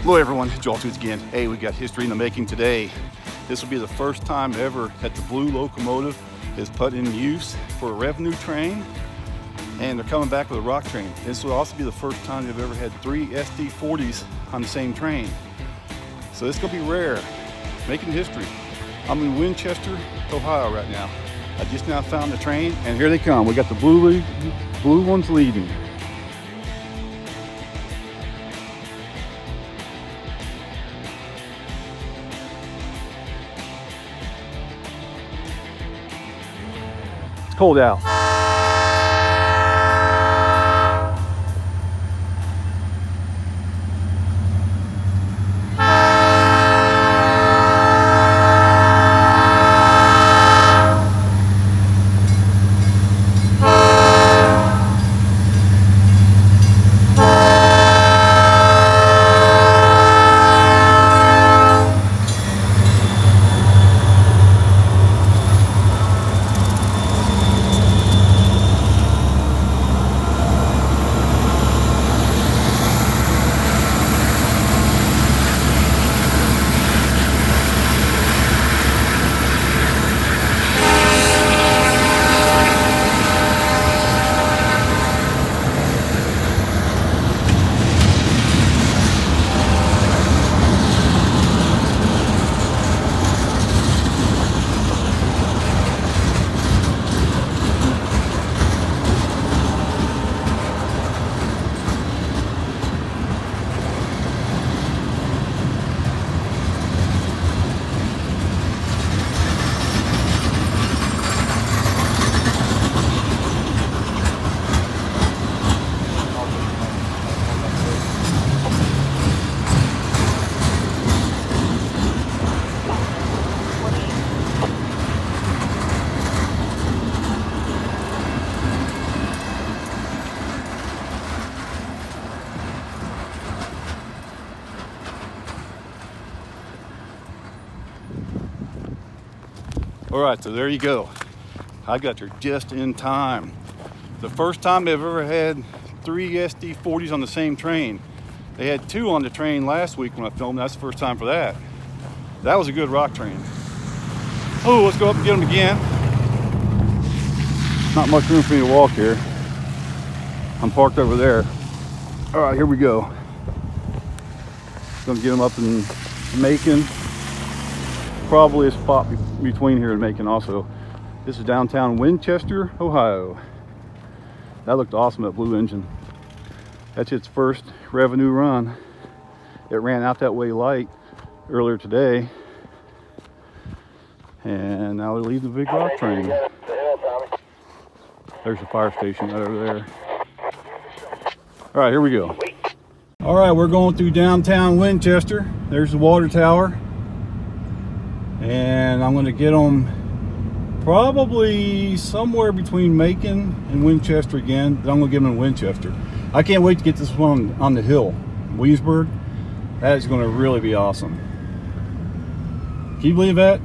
Hello everyone, Joel Tunes again. Hey, we got history in the making today. This will be the first time ever that the blue locomotive is put in use for a revenue train, and they're coming back with a rock train. This will also be the first time they've ever had 3 SD40s on the same train. So this is gonna be rare, making history. I'm in Winchester, Ohio right now. I just now found the train, and here they come. We got the blue ones leading. It's cold out. All right, so there you go. I got there just in time. The first time they've ever had 3 SD40s on the same train. They had 2 on the train last week when I filmed. That's the first time for that. That was a good rock train. Oh, let's go up and get them again. Not much room for me to walk here. I'm parked over there. All right, here we go. Gonna get them up in Macon. Probably a spot between here and Macon also. This is downtown Winchester, Ohio. That looked awesome, that blue engine. That's its first revenue run. It ran out that way light earlier today. And now they're leaving the big rock train. There's the fire station right over there. All right, here we go. All right, we're going through downtown Winchester. There's the water tower. And I'm going to get them probably somewhere between Macon and Winchester again. Then I'm going to get them in Winchester. I can't wait to get this one on the hill, Williamsburg. That is going to really be awesome. Can you believe that?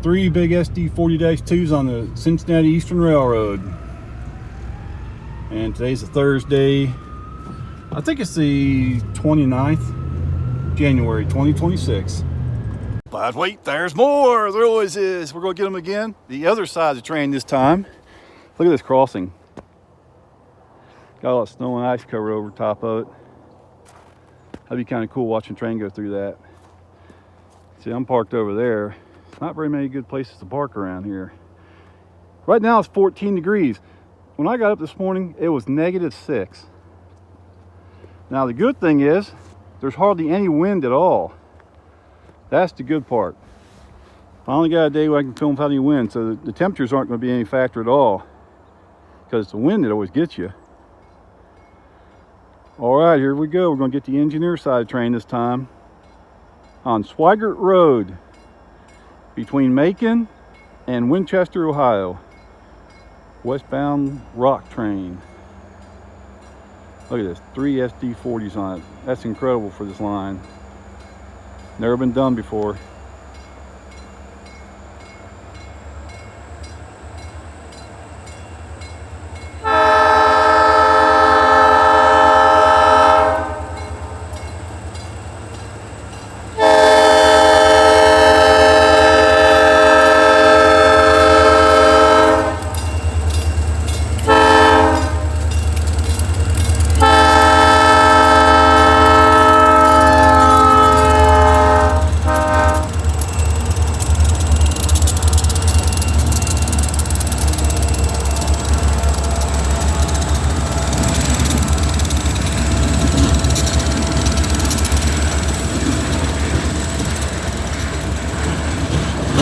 3 big SD 40-2s on the Cincinnati Eastern Railroad. And today's a Thursday. I think it's the 29th, January 2026. But wait, there's more. There always is. We're going to get them again. The other side of the train this time. Look at this crossing. Got a lot of snow and ice covered over top of it. That'd be kind of cool watching the train go through that. See, I'm parked over there. Not very many good places to park around here. Right now it's 14 degrees. When I got up this morning, it was -6. Now the good thing is, there's hardly any wind at all. That's the good part. Finally got a day where I can film without any wind, so the temperatures aren't going to be any factor at all, because it's the wind that always gets you. All right, here we go. We're going to get the engineer side of the train this time on Swigert Road between Macon and Winchester, Ohio. Westbound rock train. Look at this, 3 SD40s on it. That's incredible for this line. Never been done before.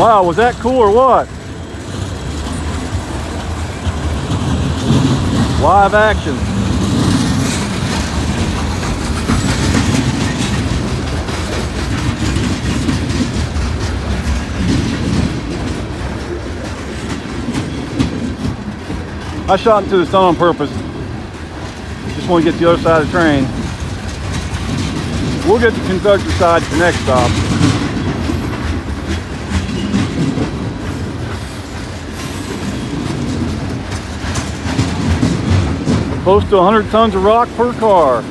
Wow, was that cool or what? Live action. I shot into the sun on purpose. Just want to get the other side of the train. We'll get the conductor side at the next stop. Close to 100 tons of rock per car.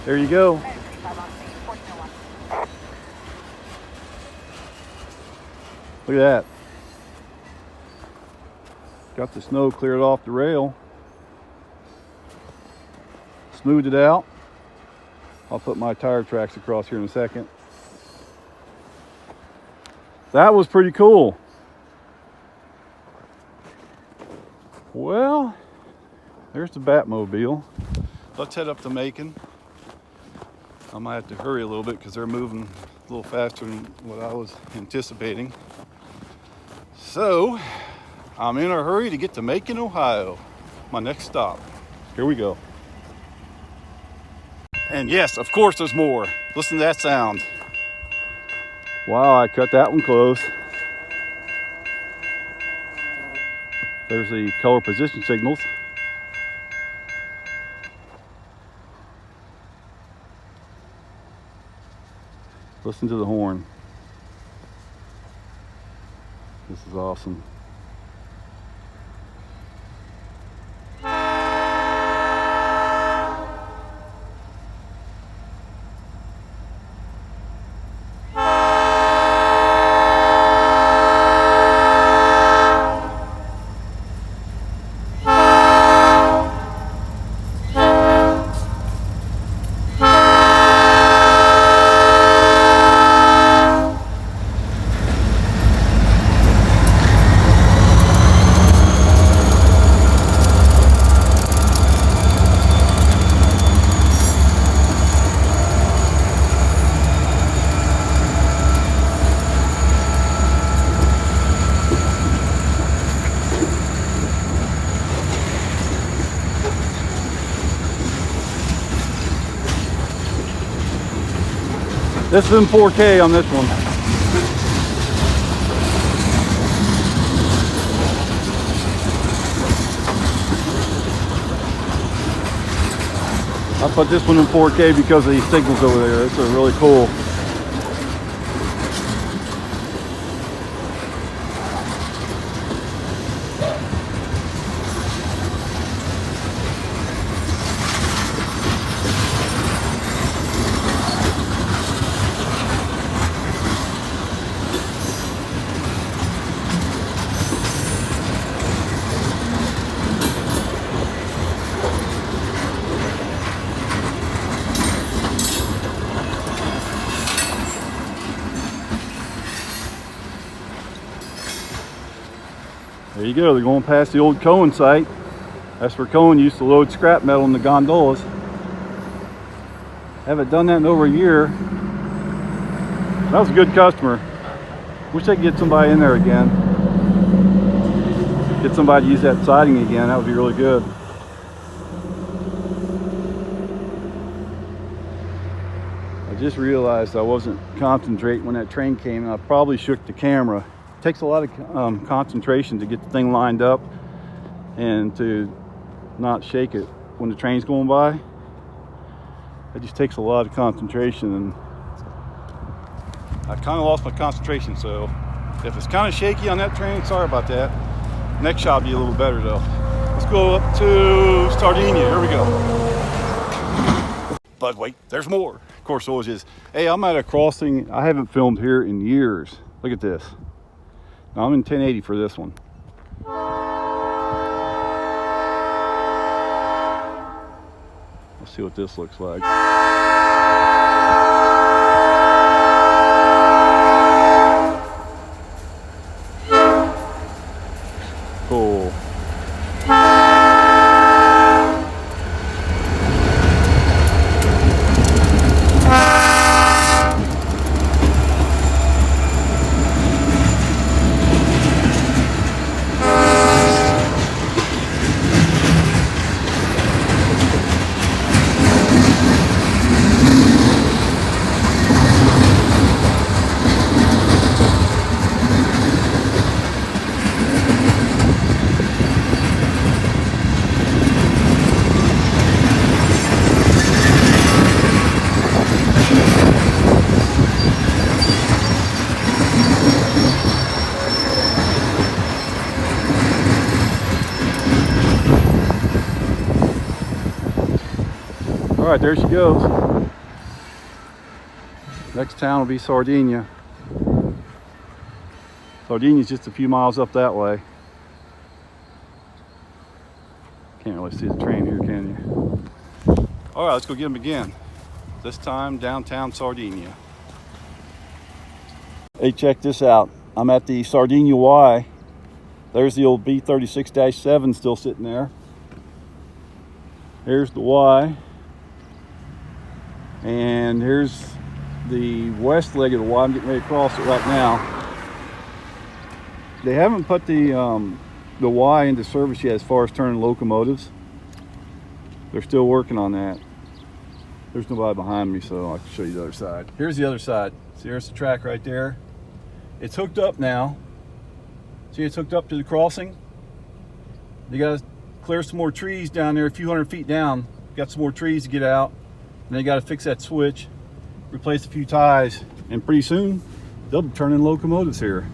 There you go. Look at that. Got the snow cleared off the rail. Smoothed it out. I'll put my tire tracks across here in a second. That was pretty cool. Well, there's the Batmobile. Let's head up to Macon. I might have to hurry a little bit because they're moving a little faster than what I was anticipating. So, I'm in a hurry to get to Macon, Ohio. My next stop. Here we go. And yes, of course there's more. Listen to that sound. Wow, I cut that one close. There's the color position signals. Listen to the horn. This is awesome. This is in 4K on this one. I put this one in 4K because of these signals over there. This is really cool. There you go, they're going past the old Cohen site. That's where Cohen used to load scrap metal in the gondolas. Haven't done that in over a year. That was a good customer. Wish I could get somebody in there again. Get somebody to use that siding again, that would be really good. I just realized I wasn't concentrating when that train came and I probably shook the camera. It takes a lot of concentration to get the thing lined up and to not shake it when the train's going by. It just takes a lot of concentration, and I kind of lost my concentration, so if it's kind of shaky on that train, sorry about that. Next shot will be a little better though. Let's go up to Sardinia. Here we go. But wait, there's more. Of course, always is. Hey, I'm at a crossing. I haven't filmed here in years. Look at this. Now I'm in 1080 for this one. Let's see what this looks like. Cool. right, there she goes. Next town will be Sardinia. Sardinia's just a few miles up that way. Can't really see the train here, can you? All right, let's go get them again. This time downtown Sardinia. Hey, check this out. I'm at the Sardinia Y. There's the old B36-7 still sitting there. Here's the Y. And here's the west leg of the Y. I'm getting ready to cross it right now. They haven't put the Y into service yet as far as turning locomotives. They're still working on that. There's nobody behind me, so I can show you the other side. Here's the other side. See, there's the track right there. It's hooked up now. See, it's hooked up to the crossing. You gotta clear some more trees down there, a few hundred feet down. Got some more trees to get out. And they gotta fix that switch, replace a few ties, and pretty soon they'll be turning locomotives here.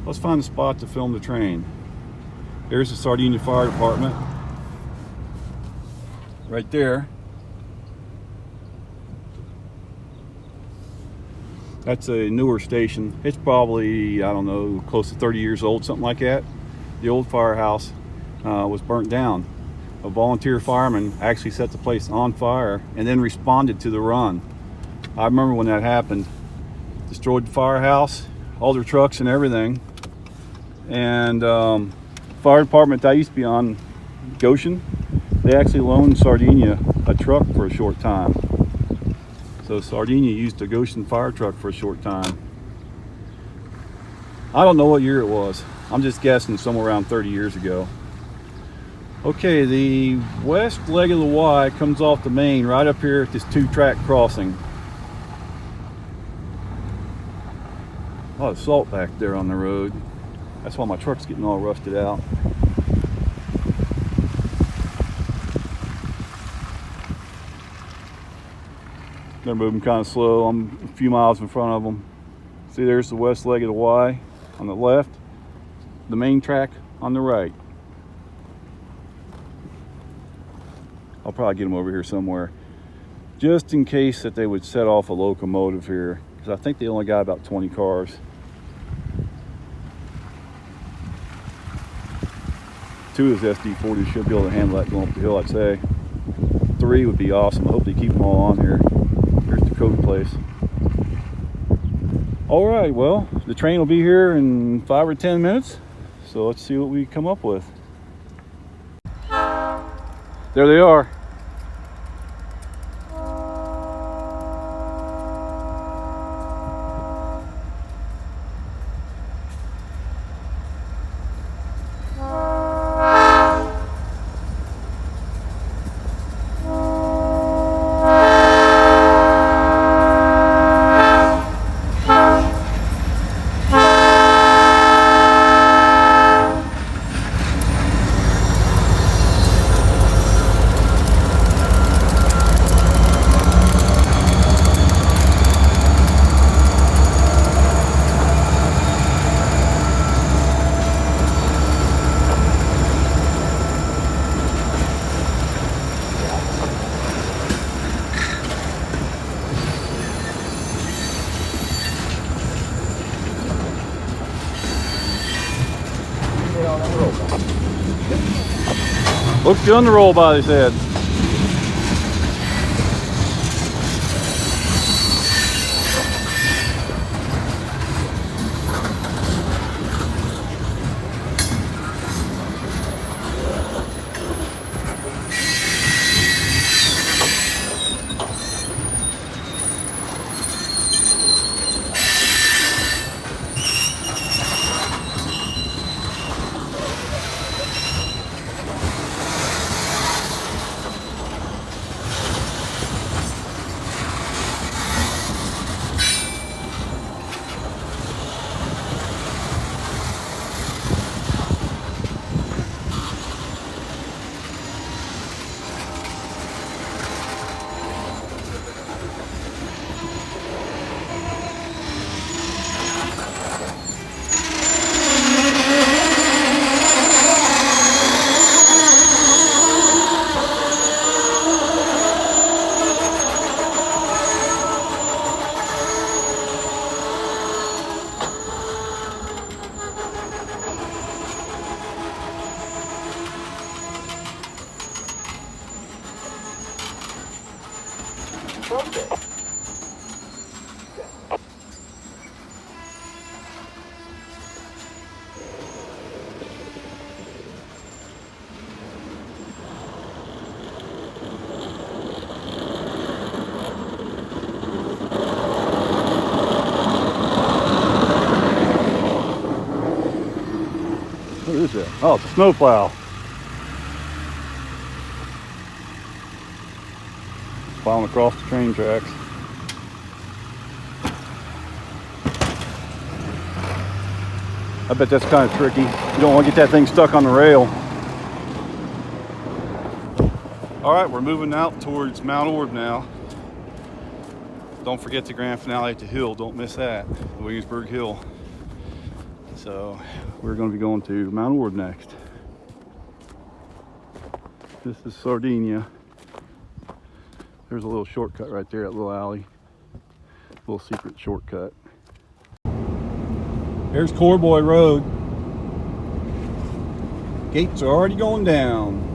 Let's find a spot to film the train. There's the Sardinia Fire Department. Right there. That's a newer station. It's probably, I don't know, close to 30 years old, something like that. The old firehouse was burnt down. A volunteer fireman actually set the place on fire and then responded to the run. I remember when that happened. Destroyed the firehouse, all their trucks and everything. And fire department that I used to be on, Goshen, they actually loaned Sardinia a truck for a short time. So Sardinia used a Goshen fire truck for a short time. I don't know what year it was. I'm just guessing somewhere around 30 years ago. Okay, the west leg of the Y comes off the main right up here at this 2-track crossing. A lot of salt back there on the road. That's why my truck's getting all rusted out. They're moving kind of slow. I'm a few miles in front of them. See, there's the west leg of the Y on the left, the main track on the right. I'll probably get them over here somewhere, just in case that they would set off a locomotive here, because I think they only got about 20 cars. 2 of those SD40s should be able to handle that going up the hill, I'd say. 3 would be awesome. I hope they keep them all on here. Here's the code place. All right, well, the train will be here in 5 or 10 minutes. So let's see what we come up with. There they are. Looks good on the roll by his head. What is that? Oh, it's a snowplow. Plowing across the train tracks. I bet that's kind of tricky. You don't want to get that thing stuck on the rail. All right, we're moving out towards Mount Orab now. Don't forget the grand finale at the hill. Don't miss that, the Williamsburg Hill. So we're going to be going to Mount Orab next. This is Sardinia. There's a little shortcut right there, that little alley. Little secret shortcut. There's Corboy Road. Gates are already going down.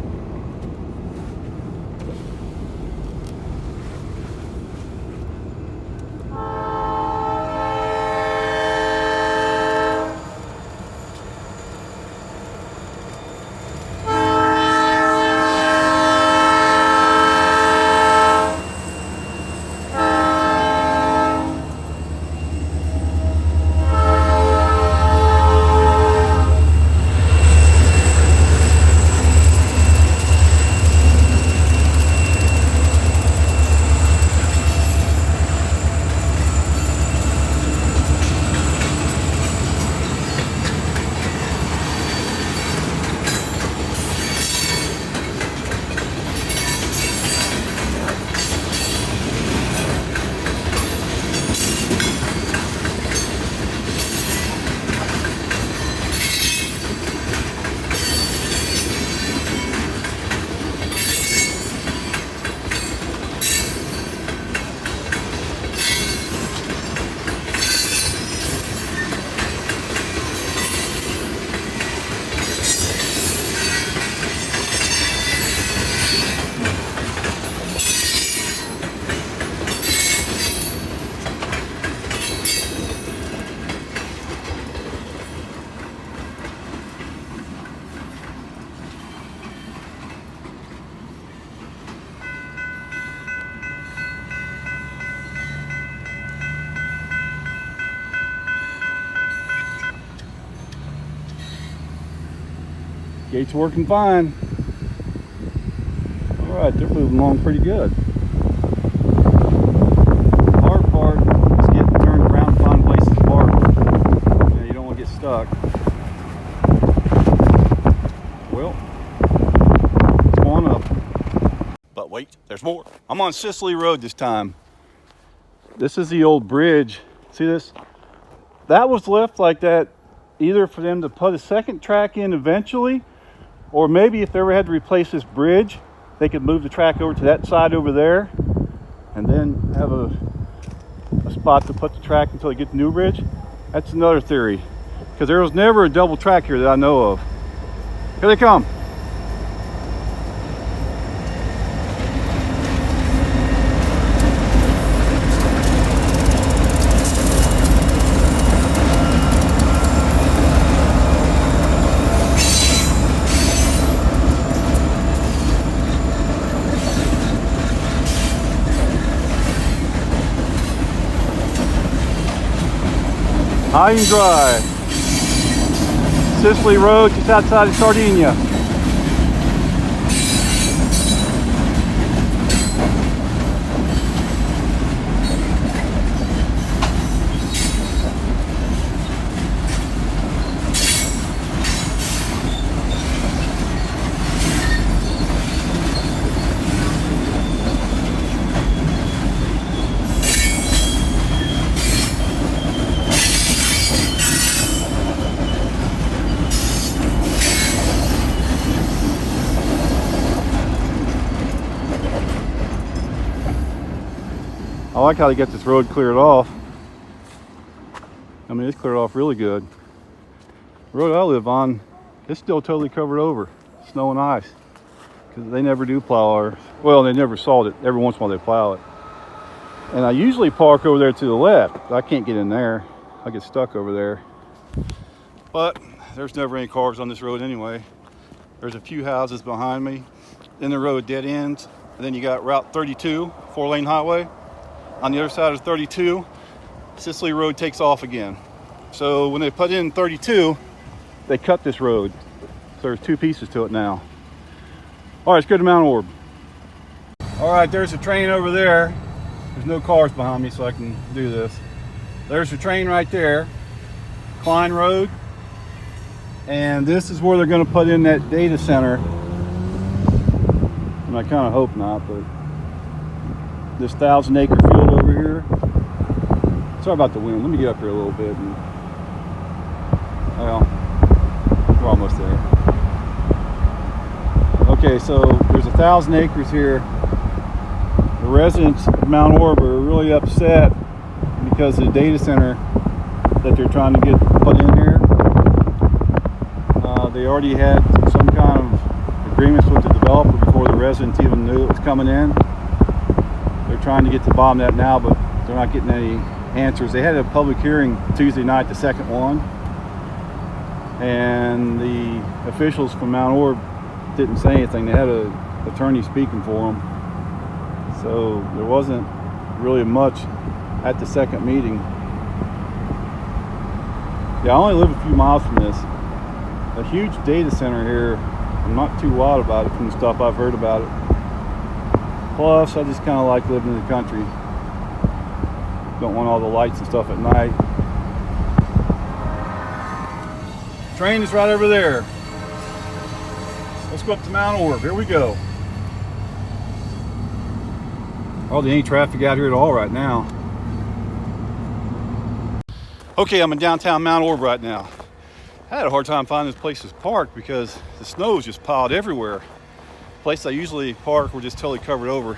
Gates working fine. All right, they're moving along pretty good. Hard part is getting turned around and find places to park. Yeah, you don't want to get stuck. Well, it's going up. But wait, there's more. I'm on Sicily Road this time. This is the old bridge. See this? That was left like that either for them to put a second track in eventually, or maybe if they ever had to replace this bridge, they could move the track over to that side over there and then have a spot to put the track until they get the new bridge. That's another theory, because there was never a double track here that I know of. Here they come. High and dry. Sicily Road, just outside of Sardinia. I like how they get this road cleared off. I mean, it's cleared off really good. The road I live on, it's still totally covered over, snow and ice. Because they never do plow ours. Well, they never salt it. Every once in a while they plow it. And I usually park over there to the left. I can't get in there. I get stuck over there. But there's never any cars on this road anyway. There's a few houses behind me. Then the road dead ends. And then you got Route 32, 4-lane highway. On the other side of 32, Sicily Road takes off again. So when they put in 32, they cut this road. So there's two pieces to it now. All right, let's go to Mount Orab. All right, there's a train over there. There's no cars behind me, so I can do this. There's the train right there, Klein Road. And this is where they're gonna put in that data center. And I kind of hope not, but this 1,000-acre field over here. Sorry about the wind. Let me get up here a little bit. And, well, we're almost there. Okay, so there's 1,000 acres here. The residents of Mount Orab are really upset because of the data center that they're trying to get put in here. They already had some kind of agreements with the developer before the residents even knew it was coming in. They're trying to get to the bottom of that now, but they're not getting any answers. They had a public hearing Tuesday night, the second one, and the officials from Mount Orab didn't say anything. They had an attorney speaking for them. So there wasn't really much at the second meeting. Yeah, I only live a few miles from this. A huge data center here. I'm not too wild about it from the stuff I've heard about it. Plus, I just kind of like living in the country. Don't want all the lights and stuff at night. Train is right over there. Let's go up to Mount Orab. Here we go. Hardly any traffic out here at all right now. Okay, I'm in downtown Mount Orab right now. I had a hard time finding this place to park because the snow is just piled everywhere. Place I usually park, we're just totally covered over.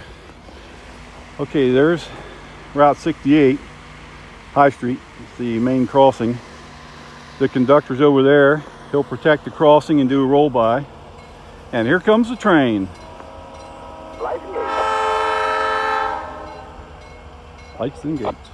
Okay, there's Route 68, High Street. It's the main crossing. The conductor's over there. He'll protect the crossing and do a roll by. And here comes the train. Lights and gates. Lights and gates.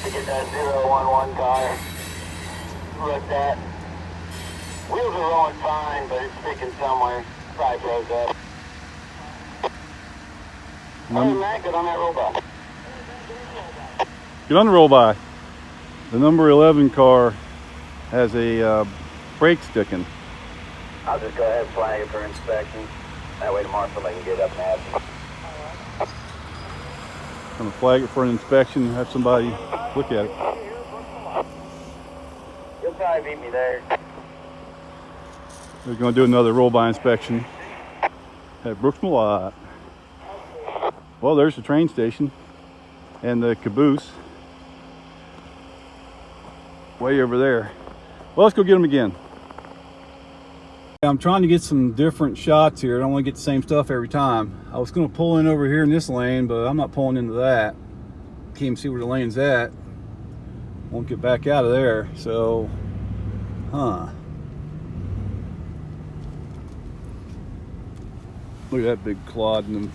To get that 011 car looked at. Wheels are rolling fine, but it's sticking somewhere. Probably froze up. Other than that, get on that roll by. Get on the roll by. The number 11 car has a brake sticking. I'll just go ahead and flag it for inspection. That way tomorrow somebody can get up and ask me. I'm gonna flag it for an inspection, have somebody look at it. You'll probably beat me there. We're gonna do another roll-by inspection at Brooksmore. Well, there's the train station and the caboose way over there. Well, let's go get them again. I'm trying to get some different shots here. I don't want to get the same stuff every time. I was going to pull in over here in this lane, but I'm not pulling into that. Can't even see where the lane's at. Won't get back out of there. So, look at that big clod in the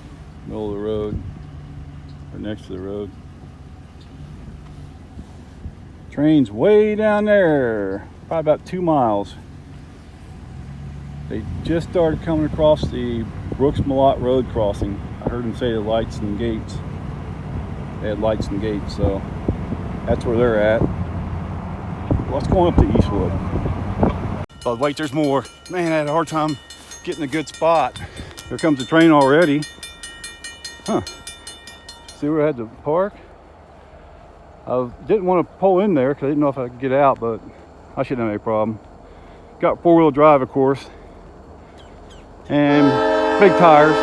middle of the road, or next to the road. Train's way down there, probably about 2 miles. They just started coming across the Brooks-Malott Road crossing. I heard them say the lights and gates. They had lights and gates, so that's where they're at. Let's go up to Eastwood. Oh, wait, there's more. Man, I had a hard time getting a good spot. Here comes the train already. See where I had to park? I didn't want to pull in there because I didn't know if I could get out, but I shouldn't have any problem. Got four-wheel drive, of course, and big tires.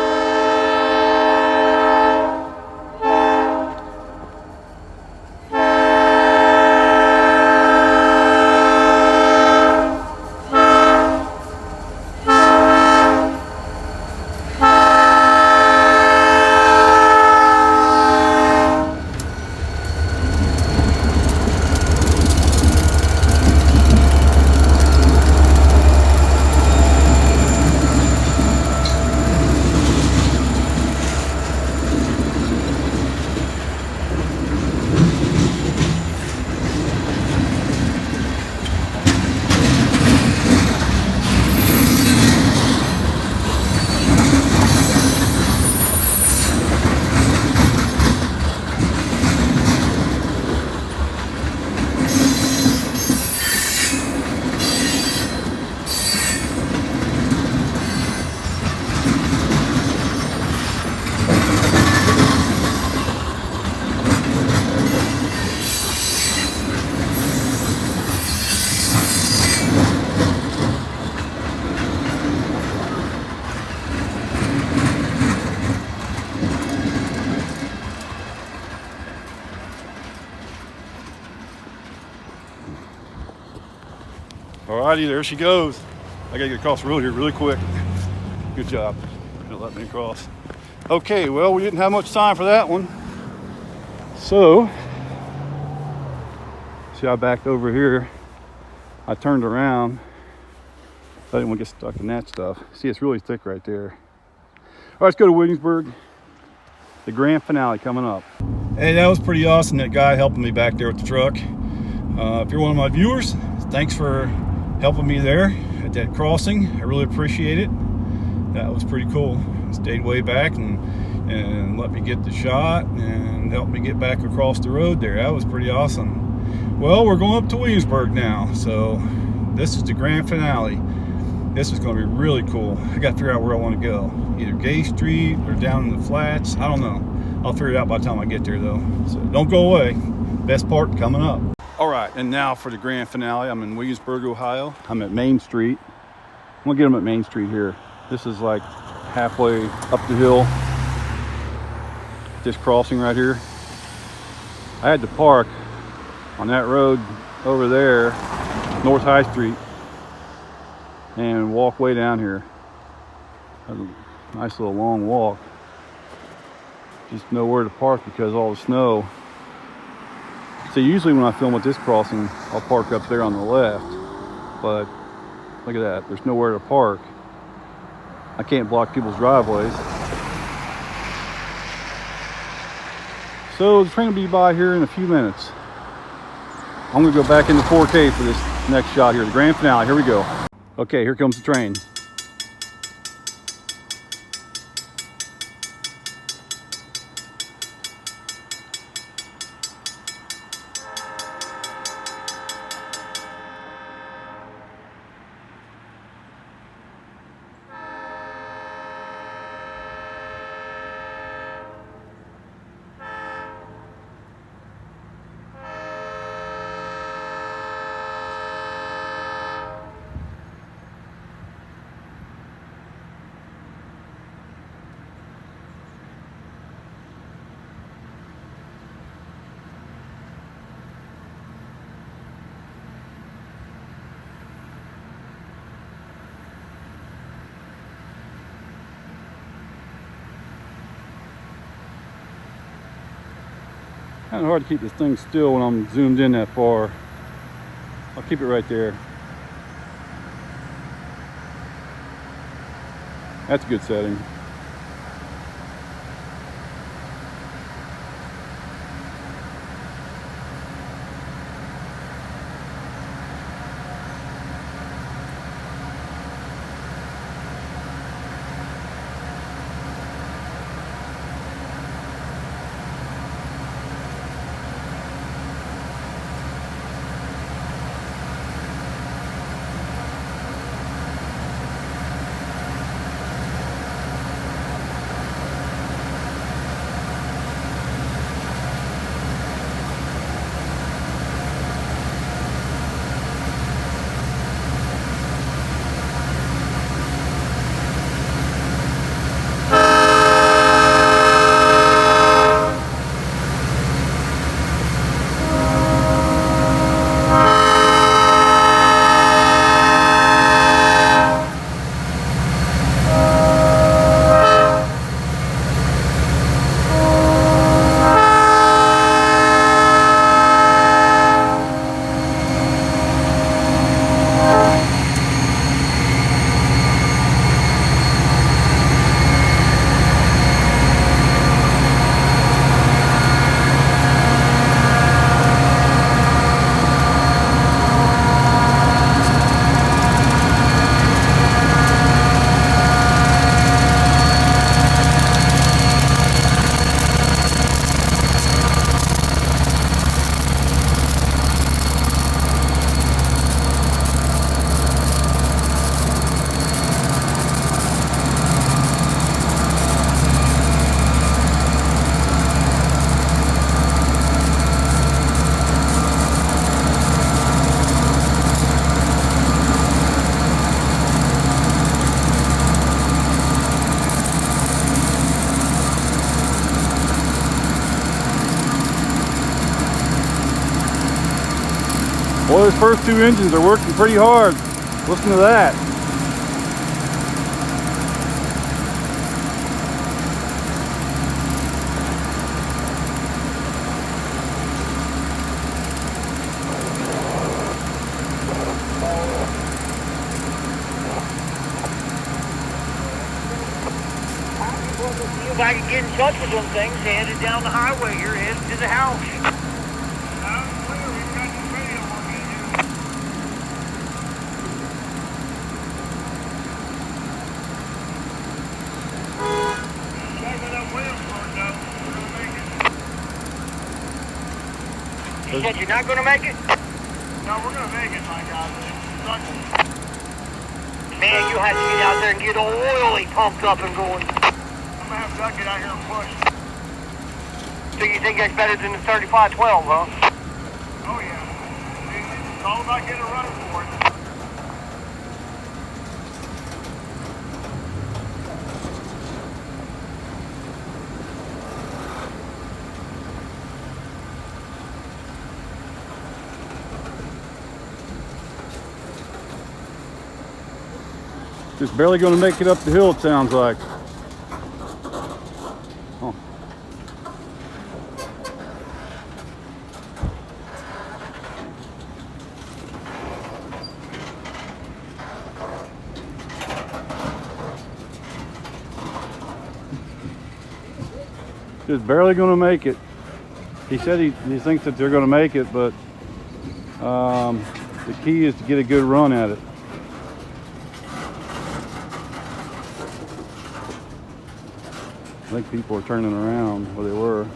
Alrighty, there she goes. I gotta get across the road here really quick. Good job. It'll let me across. Okay, well, we didn't have much time for that one. So, see, I backed over here. I turned around. I didn't want to get stuck in that stuff. See, it's really thick right there. All right, let's go to Williamsburg. The grand finale coming up. Hey, that was pretty awesome, that guy helping me back there with the truck. If you're one of my viewers, thanks for helping me there at that crossing. I really appreciate it. That was pretty cool. Stayed way back and let me get the shot and helped me get back across the road there. That was pretty awesome. Well, we're going up to Williamsburg now, so this is the grand finale. This is going to be really cool. I got to figure out where I want to go. Either Gay Street or down in the flats. I don't know. I'll figure it out by the time I get there, though. So don't go away. Best part coming up. All right, and now for the grand finale. I'm in Williamsburg, Ohio. I'm at Main Street. I'm gonna get them at Main Street here. This is like halfway up the hill. This crossing right here. I had to park on that road over there, North High Street, and walk way down here. That's a nice little long walk. Just nowhere to park because of all the snow. So usually when I film at this crossing, I'll park up there on the left, but look at that, there's nowhere to park. I can't block people's driveways. So the train will be by here in a few minutes. I'm gonna go back into 4K for this next shot here, the grand finale. Here we go. Okay, here comes the train. Kind of hard to keep this thing still when I'm zoomed in that far. I'll keep it right there. That's a good setting. Well, those first two engines are working pretty hard. Listen to that. If I could get in touch with them things, headed down the highway here, headed to the house. You said you're not going to make it? No, we're going to make it, my God. Man, you have to get out there and get oily pumped up and going. I'm going to have Doug get out here and push. So you think that's better than the 3512, huh? Oh, yeah. It's all about getting a runner for it. Just barely going to make it up the hill, it sounds like. Oh. Just barely going to make it. He said he thinks that they're going to make it, but the key is to get a good run at it. I think people are turning around where they were.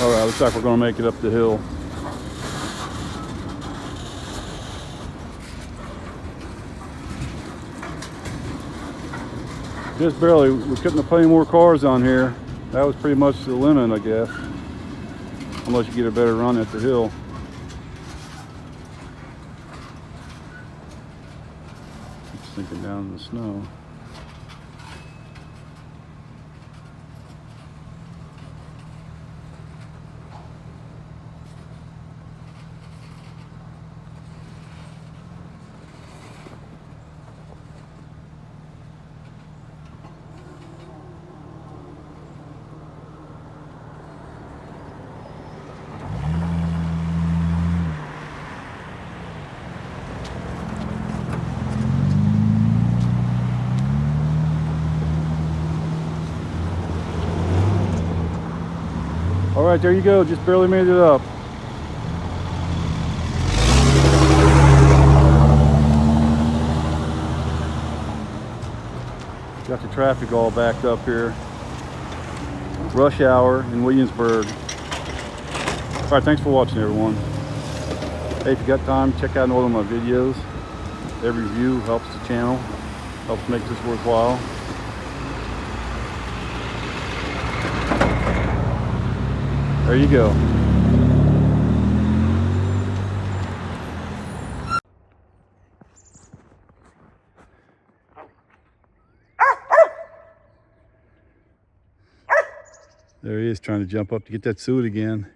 All right, looks like we're gonna make it up the hill. Just barely. We couldn't have put any more cars on here. That was pretty much the limit, I guess. Unless you get a better run at the hill. It's sinking down in the snow. All right, there you go. Just barely made it up. Got the traffic all backed up here. Rush hour in Williamsburg. All right, thanks for watching, everyone. Hey, if you got time, check out another of my videos. Every view helps the channel, helps make this worthwhile. There you go. There he is, trying to jump up to get that suet again.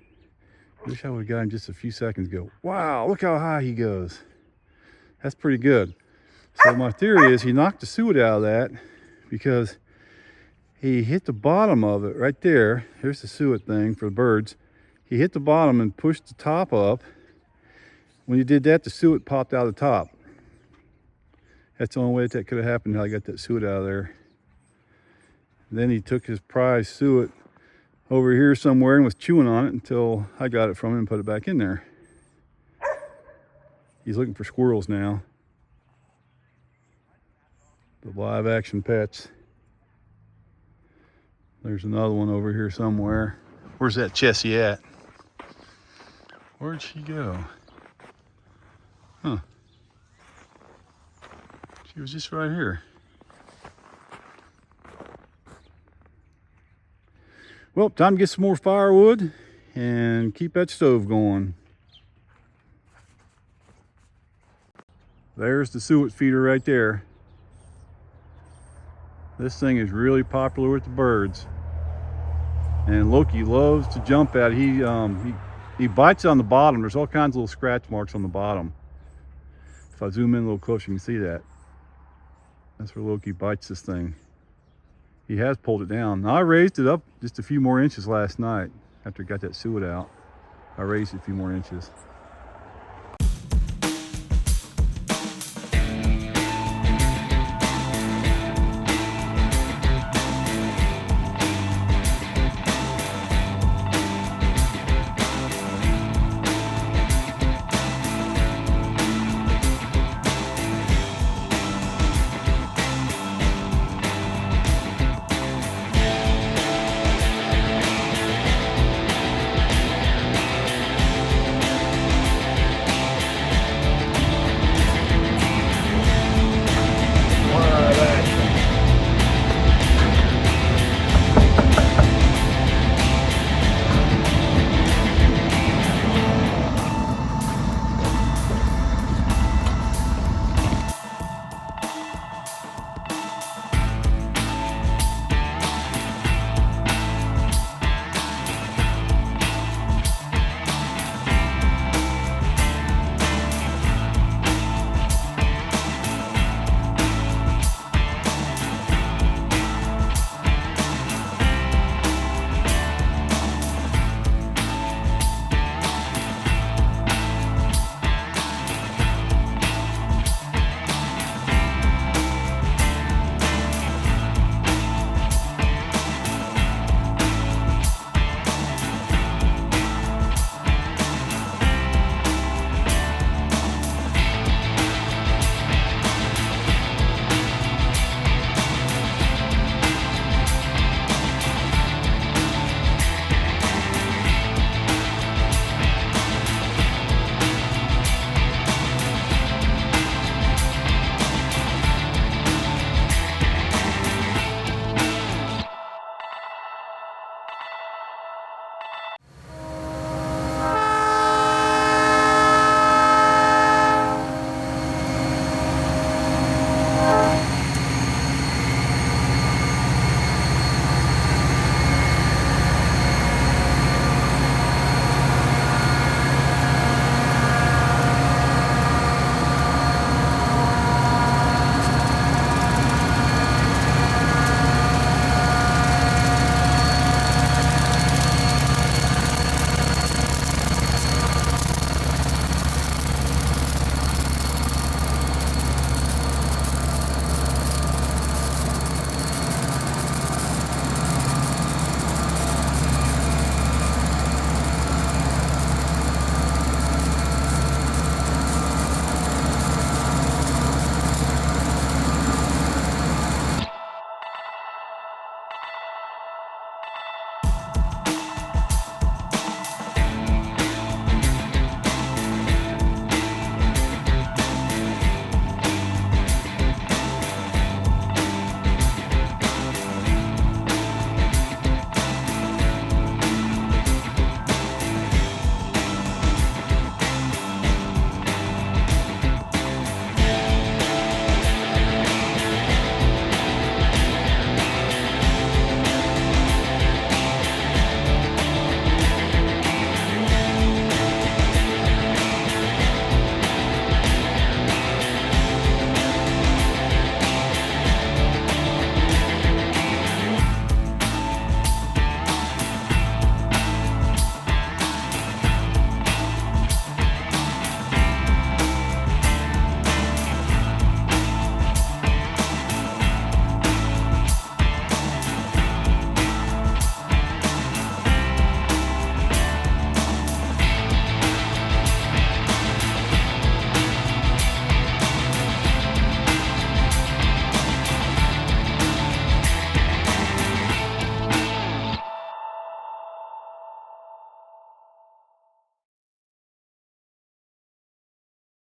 Wish I would have got him just a few seconds ago. Wow, look how high he goes. That's pretty good. So my theory is he knocked the suet out of that because he hit the bottom of it right there. Here's the suet thing for the birds. He hit the bottom and pushed the top up. When he did that, the suet popped out of the top. That's the only way that could have happened how I got that suet out of there. Then he took his prize suet over here somewhere and was chewing on it until I got it from him and put it back in there. He's looking for squirrels now. The live action pets. There's another one over here somewhere. Where's that Chessie at? Where'd she go? Huh. She was just right here. Well, time to get some more firewood and keep that stove going. There's the suet feeder right there. This thing is really popular with the birds. And Loki loves to jump at it. He bites on the bottom. There's all kinds of little scratch marks on the bottom. If I zoom in a little closer, you can see that. That's where Loki bites this thing. He has pulled it down. Now I raised it up just a few more inches last night after I got that suet out. I raised it a few more inches.